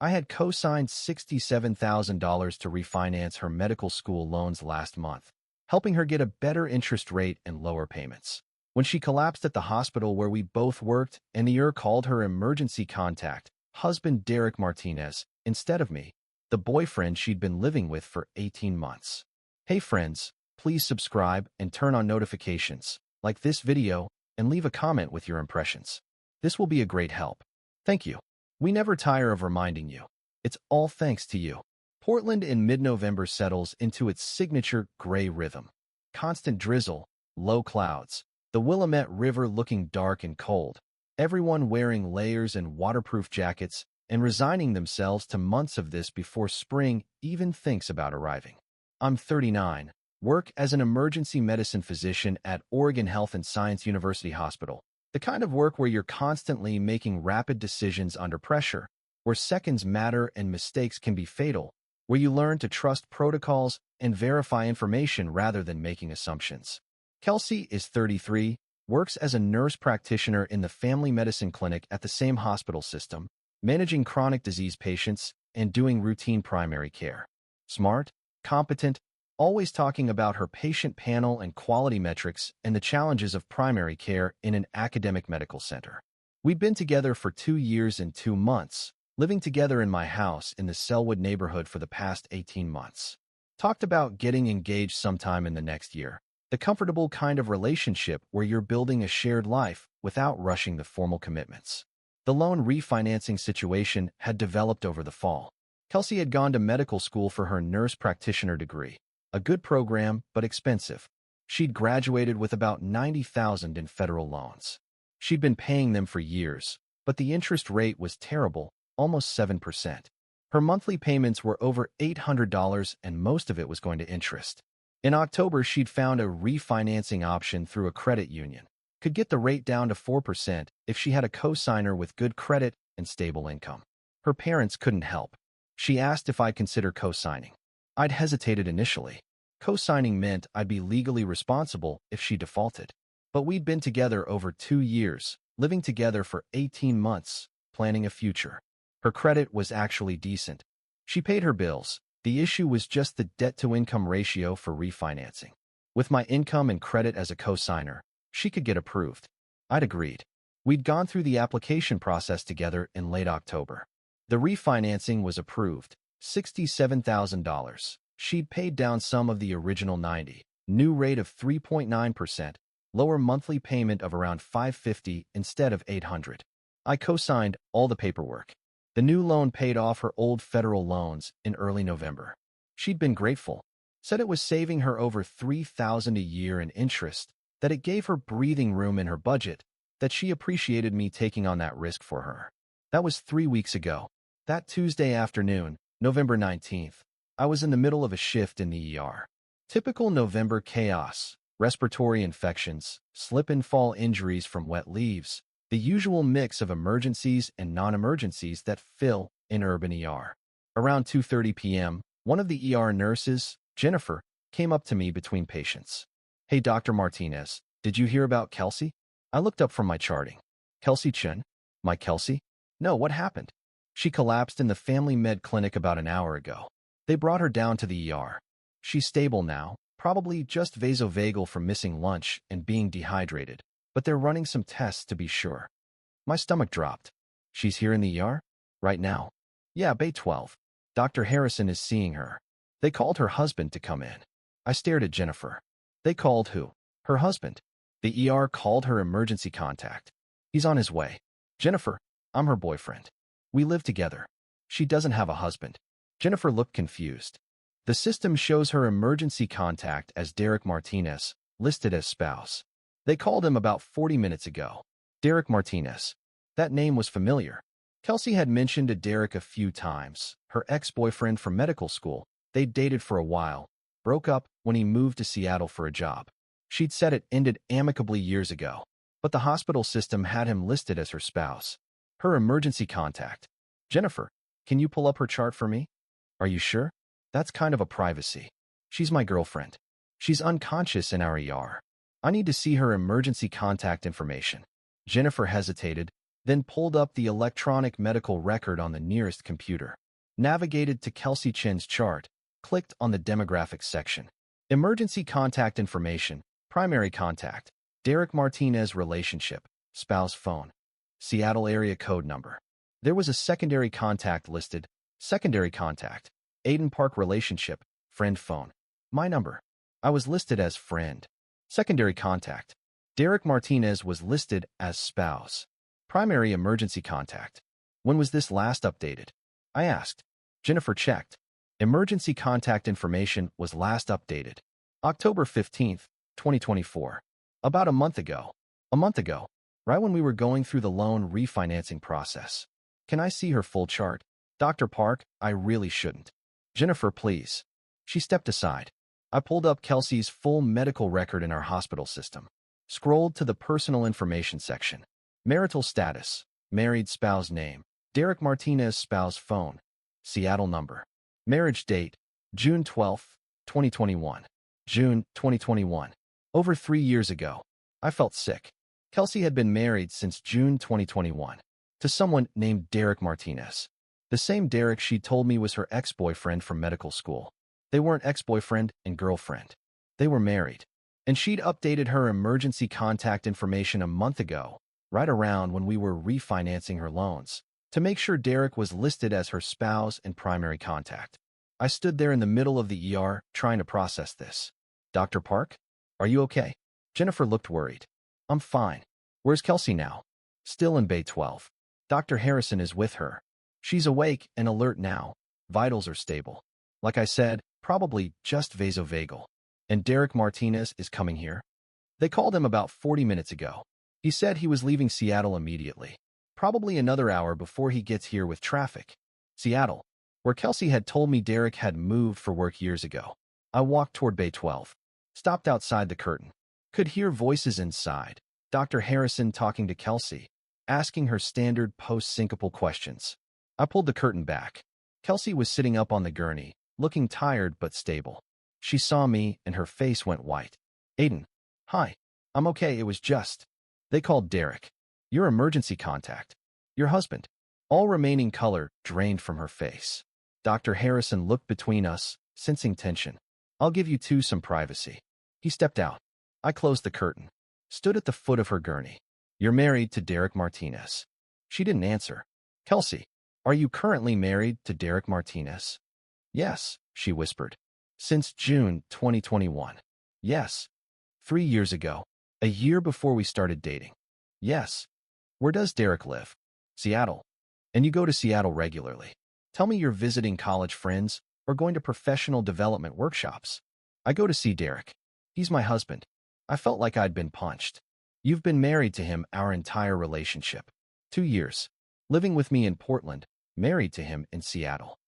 I had co-signed $67,000 to refinance her medical school loans last month, helping her get a better interest rate and lower payments. When she collapsed at the hospital where we both worked, and the called her emergency contact, husband Derek Martinez, instead of me, the boyfriend she'd been living with for 18 months. Hey friends, please subscribe and turn on notifications, like this video, and leave a comment with your impressions. This will be a great help. Thank you. We never tire of reminding you. It's all thanks to you. Portland in mid-November settles into its signature gray rhythm. Constant drizzle, low clouds, the Willamette River looking dark and cold, everyone wearing layers and waterproof jackets and resigning themselves to months of this before spring even thinks about arriving. I'm 39, work as an emergency medicine physician at Oregon Health and Science University Hospital, the kind of work where you're constantly making rapid decisions under pressure, where seconds matter and mistakes can be fatal, where you learn to trust protocols and verify information rather than making assumptions. Kelsey is 33, works as a nurse practitioner in the family medicine clinic at the same hospital system, managing chronic disease patients and doing routine primary care. Smart, competent, always talking about her patient panel and quality metrics and the challenges of primary care in an academic medical center. We'd been together for 2 years and 2 months, living together in my house in the Selwood neighborhood for the past 18 months. Talked about getting engaged sometime in the next year. The comfortable kind of relationship where you're building a shared life without rushing the formal commitments. The loan refinancing situation had developed over the fall. Kelsey had gone to medical school for her nurse practitioner degree, a good program but expensive. She'd graduated with about $90,000 in federal loans. She'd been paying them for years, but the interest rate was terrible, almost 7%. Her monthly payments were over $800 and most of it was going to interest. In October, she'd found a refinancing option through a credit union. Could get the rate down to 4% if she had a co-signer with good credit and stable income. Her parents couldn't help. She asked if I'd consider co-signing. I'd hesitated initially. Co-signing meant I'd be legally responsible if she defaulted. But we'd been together over 2 years, living together for 18 months, planning a future. Her credit was actually decent. She paid her bills. The issue was just the debt-to-income ratio for refinancing. With my income and credit as a co-signer, she could get approved. I'd agreed. We'd gone through the application process together in late October. The refinancing was approved, $67,000. She'd paid down some of the original $90,000, new rate of 3.9%, lower monthly payment of around $550 instead of $800. I co-signed all the paperwork. The new loan paid off her old federal loans in early November. She'd been grateful, said it was saving her over $3,000 a year in interest, that it gave her breathing room in her budget, that she appreciated me taking on that risk for her. That was 3 weeks ago. That Tuesday afternoon, November 19th, I was in the middle of a shift in the ER. Typical November chaos, respiratory infections, slip and fall injuries from wet leaves, the usual mix of emergencies and non-emergencies that fill an urban ER. Around 2:30 p.m., one of the ER nurses, Jennifer, came up to me between patients. "Hey, Dr. Martinez, did you hear about Kelsey?" I looked up from my charting. "Kelsey Chen? My Kelsey? No, what happened?" "She collapsed in the family med clinic about an hour ago. They brought her down to the ER. She's stable now, probably just vasovagal from missing lunch and being dehydrated, but they're running some tests to be sure." My stomach dropped. "She's here in the ER? Right now?" "Yeah, Bay 12. Dr. Harrison is seeing her. They called her husband to come in." I stared at Jennifer. "They called who?" "Her husband. The ER called her emergency contact. He's on his way." "Jennifer, I'm her boyfriend. We live together. She doesn't have a husband." Jennifer looked confused. "The system shows her emergency contact as Derek Martinez, listed as spouse. They called him about 40 minutes ago." Derek Martinez. That name was familiar. Kelsey had mentioned to Derek a few times, her ex-boyfriend from medical school. They'd dated for a while, broke up when he moved to Seattle for a job. She'd said it ended amicably years ago, but the hospital system had him listed as her spouse. Her emergency contact. "Jennifer, can you pull up her chart for me?" "Are you sure? That's kind of a privacy. She's my girlfriend. She's unconscious in our ER. I need to see her emergency contact information." Jennifer hesitated, then pulled up the electronic medical record on the nearest computer, navigated to Kelsey Chen's chart, clicked on the demographics section. Emergency contact information, primary contact, Derek Martinez relationship, spouse phone, Seattle area code number. There was a secondary contact listed, secondary contact, Aiden Park relationship, friend phone. My number. I was listed as friend. Secondary contact. Derek Martinez was listed as spouse. Primary emergency contact. When was this last updated? I asked. Jennifer checked. Emergency contact information was last updated October 15th, 2024. About a month ago. A month ago. Right when we were going through the loan refinancing process. Can I see her full chart? Dr. Park, I really shouldn't. Jennifer, please. She stepped aside. I pulled up Kelsey's full medical record in our hospital system. Scrolled to the personal information section. Marital status. Married spouse name. Derek Martinez spouse phone. Seattle number. Marriage date. June 12, 2021. June 2021. Over 3 years ago. I felt sick. Kelsey had been married since June 2021 to someone named Derek Martinez. The same Derek she told me was her ex-boyfriend from medical school. They weren't ex-boyfriend and girlfriend. They were married. And she'd updated her emergency contact information a month ago, right around when we were refinancing her loans, to make sure Derek was listed as her spouse and primary contact. I stood there in the middle of the ER trying to process this. Dr. Park? Are you okay? Jennifer looked worried. I'm fine. Where's Kelsey now? Still in Bay 12. Dr. Harrison is with her. She's awake and alert now. Vitals are stable. Like I said, probably just vasovagal. And Derek Martinez is coming here? They called him about 40 minutes ago. He said he was leaving Seattle immediately. Probably another hour before he gets here with traffic. Seattle, where Kelsey had told me Derek had moved for work years ago. I walked toward Bay 12. Stopped outside the curtain. Could hear voices inside. Dr. Harrison talking to Kelsey, asking her standard post-syncopal questions. I pulled the curtain back. Kelsey was sitting up on the gurney, looking tired but stable. She saw me and her face went white. Aiden. Hi. I'm okay, it was just. They called Derek. Your emergency contact. Your husband. All remaining color drained from her face. Dr. Harrison looked between us, sensing tension. I'll give you two some privacy. He stepped out. I closed the curtain. Stood at the foot of her gurney. You're married to Derek Martinez. She didn't answer. Kelsey, are you currently married to Derek Martinez? Yes, she whispered. Since June 2021. Yes. 3 years ago. A year before we started dating. Yes. Where does Derek live? Seattle. And you go to Seattle regularly. Tell me you're visiting college friends or going to professional development workshops. I go to see Derek. He's my husband. I felt like I'd been punched. You've been married to him our entire relationship. 2 years. Living with me in Portland, married to him in Seattle.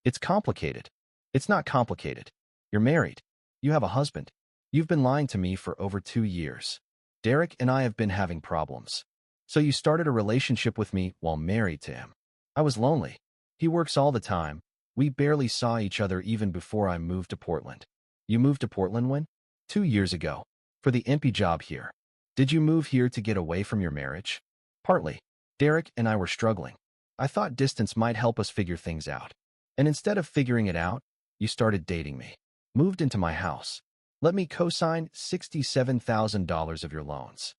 It's complicated. It's not complicated. You're married. You have a husband. You've been lying to me for over 2 years. Derek and I have been having problems. So you started a relationship with me while married to him. I was lonely. He works all the time. We barely saw each other even before I moved to Portland. You moved to Portland when? 2 years ago. For the MP job here. Did you move here to get away from your marriage? Partly. Derek and I were struggling. I thought distance might help us figure things out. And instead of figuring it out, you started dating me. Moved into my house. Let me co-sign $67,000 of your loans.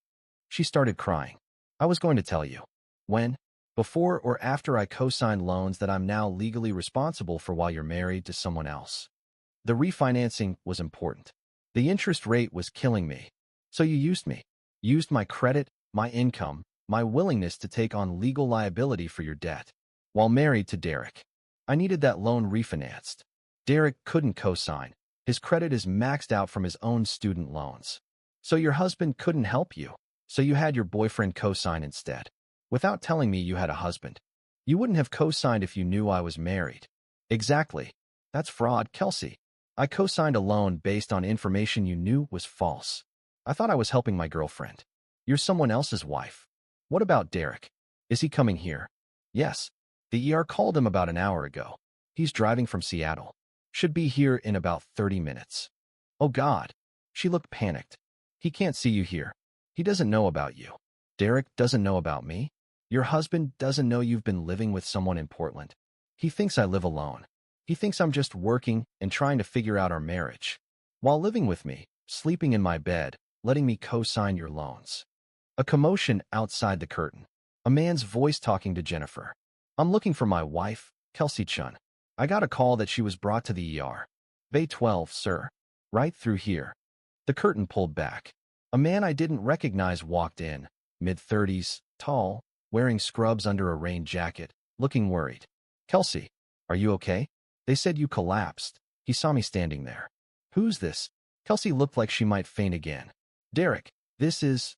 She started crying. I was going to tell you. When? Before or after I co-signed loans that I'm now legally responsible for while you're married to someone else. The refinancing was important. The interest rate was killing me. So you used me. Used my credit, my income, my willingness to take on legal liability for your debt. While married to Derek. I needed that loan refinanced. Derek couldn't co-sign. His credit is maxed out from his own student loans. So your husband couldn't help you. So you had your boyfriend co-sign instead. Without telling me you had a husband. You wouldn't have co-signed if you knew I was married. Exactly. That's fraud, Kelsey. I co-signed a loan based on information you knew was false. I thought I was helping my girlfriend. You're someone else's wife. What about Derek? Is he coming here? Yes. The ER called him about an hour ago. He's driving from Seattle. Should be here in about 30 minutes. Oh God. She looked panicked. He can't see you here. He doesn't know about you. Derek doesn't know about me? Your husband doesn't know you've been living with someone in Portland. He thinks I live alone. He thinks I'm just working and trying to figure out our marriage. While living with me, sleeping in my bed, letting me co-sign your loans. A commotion outside the curtain. A man's voice talking to Jennifer. I'm looking for my wife, Kelsey Chun. I got a call that she was brought to the ER. Bay 12, sir. Right through here. The curtain pulled back. A man I didn't recognize walked in, mid-30s, tall, wearing scrubs under a rain jacket, looking worried. Kelsey, are you okay? They said you collapsed. He saw me standing there. Who's this? Kelsey looked like she might faint again. Derek, this is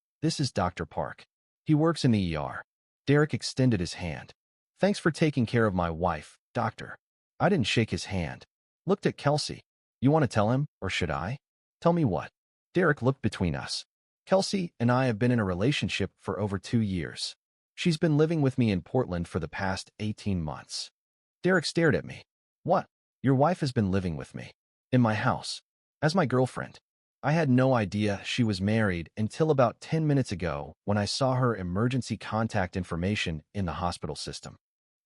Dr. Park. He works in the ER. Derek extended his hand. Thanks for taking care of my wife, doctor. I didn't shake his hand. Looked at Kelsey. You want to tell him, or should I? Tell me what? Derek looked between us. Kelsey and I have been in a relationship for over 2 years. She's been living with me in Portland for the past 18 months. Derek stared at me. What? Your wife has been living with me. In my house. As my girlfriend. I had no idea she was married until about 10 minutes ago when I saw her emergency contact information in the hospital system.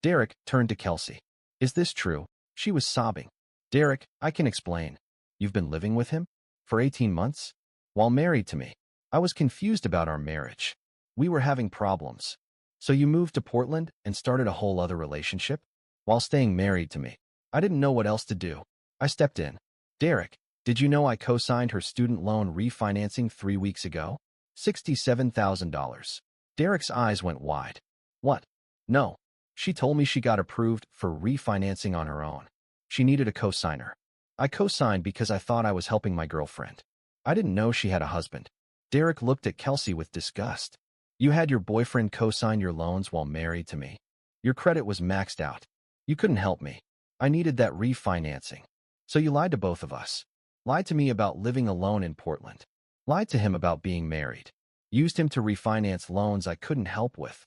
Derek turned to Kelsey. Is this true? She was sobbing. Derek, I can explain. You've been living with him? For 18 months? While married to me. I was confused about our marriage. We were having problems. So you moved to Portland and started a whole other relationship? While staying married to me. I didn't know what else to do. I stepped in. Derek, did you know I co-signed her student loan refinancing 3 weeks ago? $67,000. Derek's eyes went wide. What? No. She told me she got approved for refinancing on her own. She needed a co-signer. I co-signed because I thought I was helping my girlfriend. I didn't know she had a husband. Derek looked at Kelsey with disgust. You had your boyfriend co-sign your loans while married to me. Your credit was maxed out. You couldn't help me. I needed that refinancing. So you lied to both of us. Lied to me about living alone in Portland. Lied to him about being married. Used him to refinance loans I couldn't help with.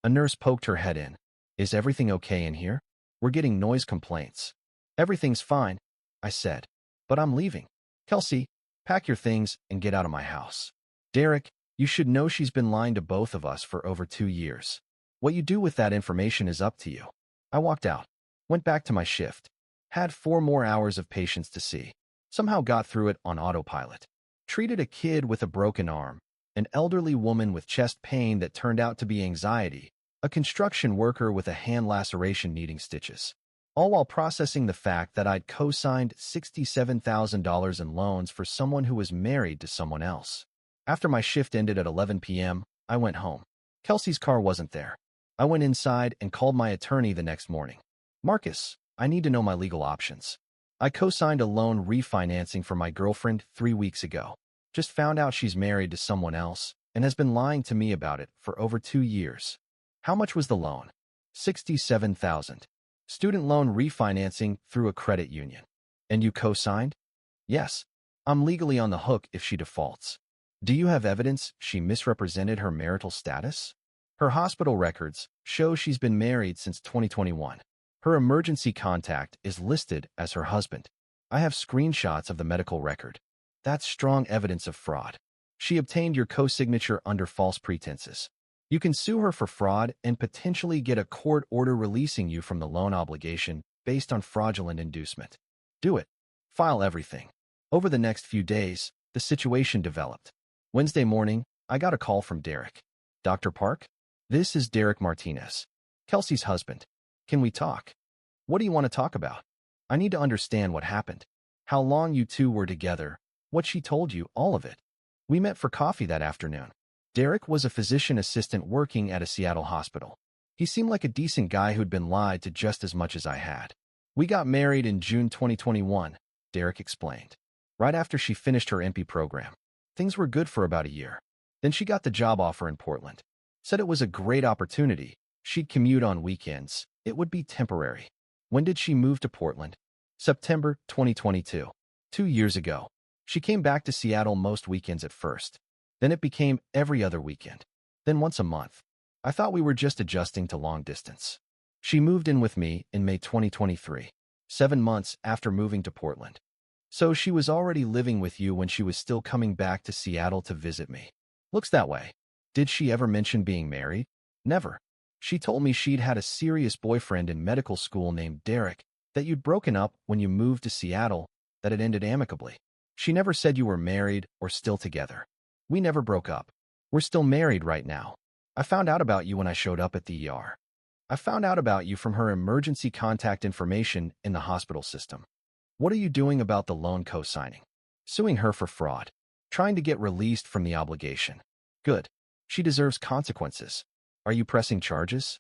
A nurse poked her head in. Is everything okay in here? We're getting noise complaints. Everything's fine, I said. But I'm leaving. Kelsey, pack your things and get out of my house. Derek, you should know she's been lying to both of us for over 2 years. What you do with that information is up to you. I walked out. Went back to my shift. Had 4 more hours of patients to see. Somehow got through it on autopilot. Treated a kid with a broken arm, an elderly woman with chest pain that turned out to be anxiety, a construction worker with a hand laceration needing stitches. All while processing the fact that I'd co-signed $67,000 in loans for someone who was married to someone else. After my shift ended at 11 p.m., I went home. Kelsey's car wasn't there. I went inside and called my attorney the next morning. Marcus, I need to know my legal options. I co-signed a loan refinancing for my girlfriend 3 weeks ago. Just found out she's married to someone else and has been lying to me about it for over 2 years. How much was the loan? $67,000. Student loan refinancing through a credit union. And you co-signed? Yes. I'm legally on the hook if she defaults. Do you have evidence she misrepresented her marital status? Her hospital records show she's been married since 2021. Her emergency contact is listed as her husband. I have screenshots of the medical record. That's strong evidence of fraud. She obtained your co-signature under false pretenses. You can sue her for fraud and potentially get a court order releasing you from the loan obligation based on fraudulent inducement. Do it. File everything. Over the next few days, the situation developed. Wednesday morning, I got a call from Derek. Dr. Park? This is Derek Martinez, Kelsey's husband. Can we talk? What do you want to talk about? I need to understand what happened. How long you two were together, what she told you, all of it. We met for coffee that afternoon. Derek was a physician assistant working at a Seattle hospital. He seemed like a decent guy who'd been lied to just as much as I had. We got married in June 2021, Derek explained. Right after she finished her MP program. Things were good for about a year. Then she got the job offer in Portland. Said it was a great opportunity. She'd commute on weekends. It would be temporary. When did she move to Portland? September 2022. 2 years ago. She came back to Seattle most weekends at first. Then it became every other weekend. Then once a month. I thought we were just adjusting to long distance. She moved in with me in May 2023, 7 months after moving to Portland. So she was already living with you when she was still coming back to Seattle to visit me. Looks that way. Did she ever mention being married? Never. She told me she'd had a serious boyfriend in medical school named Derek, that you'd broken up when you moved to Seattle, that it ended amicably. She never said you were married or still together. We never broke up. We're still married right now. I found out about you when I showed up at the ER. I found out about you from her emergency contact information in the hospital system. What are you doing about the loan co-signing? Suing her for fraud. Trying to get released from the obligation. Good. She deserves consequences. Are you pressing charges?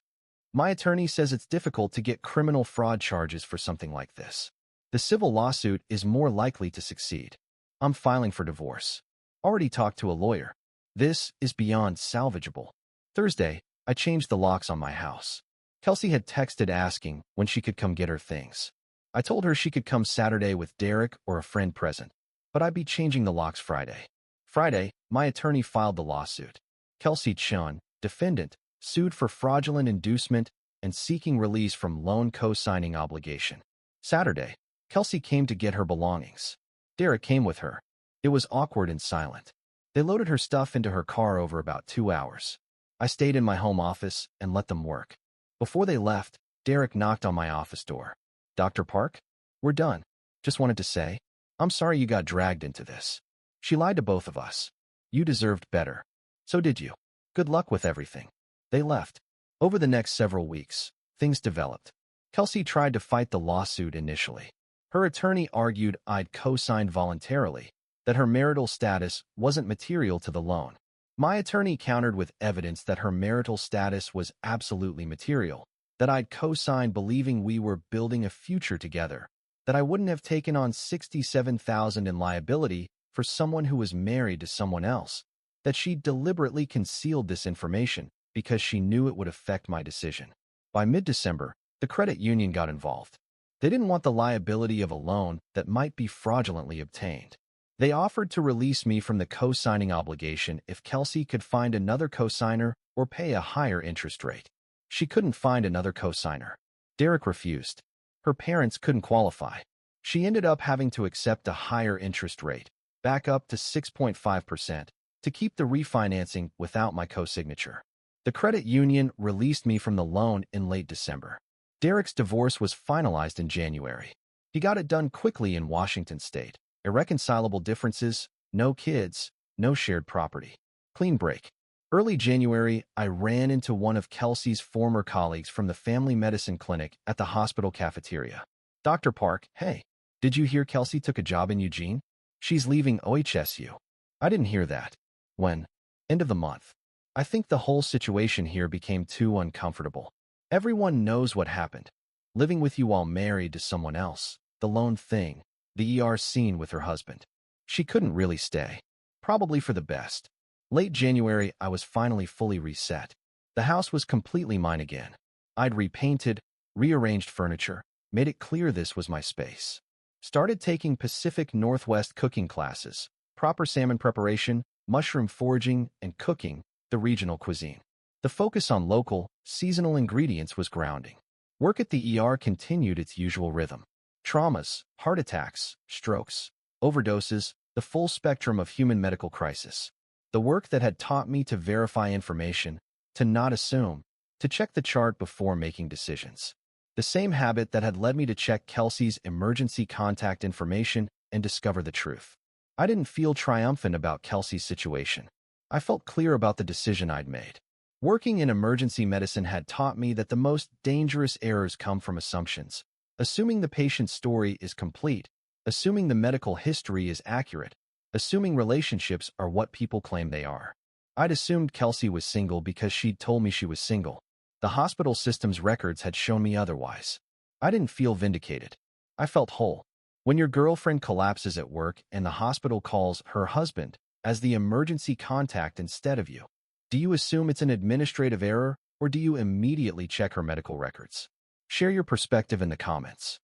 My attorney says it's difficult to get criminal fraud charges for something like this. The civil lawsuit is more likely to succeed. I'm filing for divorce. Already talked to a lawyer. This is beyond salvageable. Thursday, I changed the locks on my house. Kelsey had texted asking when she could come get her things. I told her she could come Saturday with Derek or a friend present, but I'd be changing the locks Friday. Friday, my attorney filed the lawsuit. Kelsey Chun, defendant, sued for fraudulent inducement and seeking release from loan co-signing obligation. Saturday, Kelsey came to get her belongings. Derek came with her. It was awkward and silent. They loaded her stuff into her car over about 2 hours. I stayed in my home office and let them work. Before they left, Derek knocked on my office door. Dr. Park? We're done. Just wanted to say, I'm sorry you got dragged into this. She lied to both of us. You deserved better. So did you. Good luck with everything. They left. Over the next several weeks, things developed. Kelsey tried to fight the lawsuit initially. Her attorney argued I'd co-signed voluntarily, that her marital status wasn't material to the loan. My attorney countered with evidence that her marital status was absolutely material, that I'd co-signed believing we were building a future together, that I wouldn't have taken on $67,000 in liability for someone who was married to someone else, that she deliberately concealed this information because she knew it would affect my decision. By mid-December, the credit union got involved. They didn't want the liability of a loan that might be fraudulently obtained. They offered to release me from the co-signing obligation if Kelsey could find another co-signer or pay a higher interest rate. She couldn't find another co-signer. Derek refused. Her parents couldn't qualify. She ended up having to accept a higher interest rate, back up to 6.5%, to keep the refinancing without my co-signature. The credit union released me from the loan in late December. Derek's divorce was finalized in January. He got it done quickly in Washington state. Irreconcilable differences, no kids, no shared property. Clean break. Early January, I ran into one of Kelsey's former colleagues from the family medicine clinic at the hospital cafeteria. Dr. Park, hey, did you hear Kelsey took a job in Eugene? She's leaving OHSU. I didn't hear that. When? End of the month. I think the whole situation here became too uncomfortable. Everyone knows what happened. Living with you while married to someone else, the loan thing, the ER scene with her husband. She couldn't really stay. Probably for the best. Late January, I was finally fully reset. The house was completely mine again. I'd repainted, rearranged furniture, made it clear this was my space. Started taking Pacific Northwest cooking classes, proper salmon preparation, mushroom foraging, and cooking, the regional cuisine. The focus on local, seasonal ingredients was grounding. Work at the ER continued its usual rhythm. Traumas, heart attacks, strokes, overdoses, the full spectrum of human medical crisis. The work that had taught me to verify information, to not assume, to check the chart before making decisions. The same habit that had led me to check Kelsey's emergency contact information and discover the truth. I didn't feel triumphant about Kelsey's situation. I felt clear about the decision I'd made. Working in emergency medicine had taught me that the most dangerous errors come from assumptions. Assuming the patient's story is complete, assuming the medical history is accurate, assuming relationships are what people claim they are. I'd assumed Kelsey was single because she'd told me she was single. The hospital system's records had shown me otherwise. I didn't feel vindicated. I felt whole. When your girlfriend collapses at work and the hospital calls her husband as the emergency contact instead of you, do you assume it's an administrative error or do you immediately check her medical records? Share your perspective in the comments.